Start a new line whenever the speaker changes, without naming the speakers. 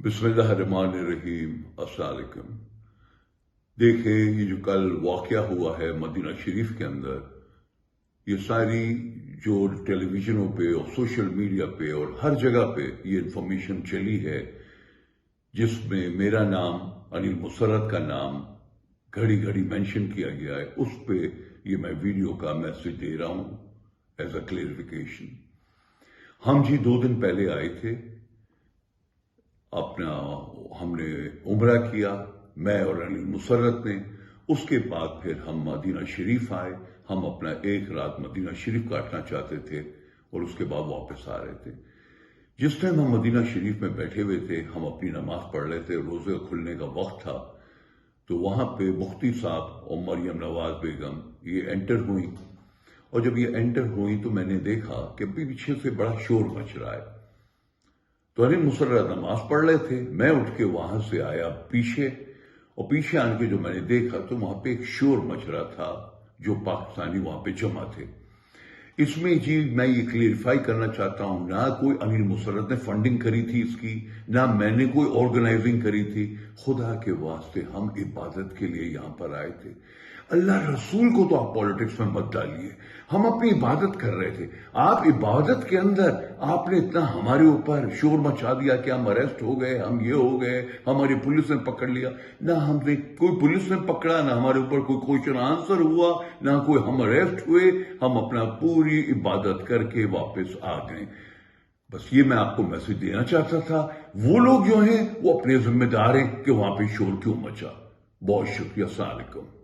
بسم اللہ الرحمن الرحیم۔ السلام علیکم۔ دیکھیں، یہ جو کل واقعہ ہوا ہے مدینہ شریف کے اندر، یہ ساری جو ٹیلی ویژنوں پہ اور سوشل میڈیا پہ اور ہر جگہ پہ یہ انفارمیشن چلی ہے، جس میں میرا نام، انیل مسرت کا نام گھڑی گھڑی مینشن کیا گیا ہے، اس پہ یہ میں ویڈیو کا میسج دے رہا ہوں ایز اے کلیئرفیکیشن۔ ہم 2 دن پہلے آئے تھے، ہم نے عمرہ کیا، میں اور انیل مسرت نے۔ اس کے بعد پھر ہم مدینہ شریف آئے۔ ہم اپنا ایک رات مدینہ شریف کاٹنا چاہتے تھے اور اس کے بعد واپس آ رہے تھے۔ جس ٹائم ہم مدینہ شریف میں بیٹھے ہوئے تھے، ہم اپنی نماز پڑھ رہے تھے، روزے کھلنے کا وقت تھا، تو وہاں پہ مفتی صاحب اور مریم نواز بیگم یہ انٹر ہوئیں، اور جب یہ انٹر ہوئیں تو میں نے دیکھا کہ پیچھے سے بڑا شور مچ رہا ہے۔ تو انیل مسرت نماز پڑھ رہے تھے، میں اٹھ کے وہاں سے آیا پیچھے، اور پیچھے آن کے جو میں نے دیکھا تو وہاں پہ ایک شور مچ رہا تھا، جو پاکستانی وہاں پہ جمع تھے۔ اس میں میں یہ کلیئرفائی کرنا چاہتا ہوں، نہ کوئی انیل مسرت نے فنڈنگ کری تھی اس کی، نہ میں نے کوئی آرگنائزنگ کری تھی۔ خدا کے واسطے ہم عبادت کے لیے یہاں پر آئے تھے۔ اللہ رسول کو تو آپ پالیٹکس میں مت ڈالیے، ہم اپنی عبادت کر رہے تھے۔ آپ عبادت کے اندر آپ نے اتنا ہمارے اوپر شور مچا دیا کہ ہم اریسٹ ہو گئے، ہم یہ ہو گئے، ہماری پولیس نے پکڑ لیا۔ نہ ہم نے کوئی پولیس نے پکڑا، نہ ہمارے اوپر کوئی کوشچن آنسر ہوا، نہ کوئی ہم اریسٹ ہوئے۔ ہم اپنا پوری عبادت کر کے واپس آ گئے۔ بس یہ میں آپ کو میسج دینا چاہتا تھا۔ وہ لوگ جو ہیں وہ اپنے ذمہ دار ہیں کہ وہاں پہ شور کیوں مچا۔ بہت شکریہ۔ السلام علیکم۔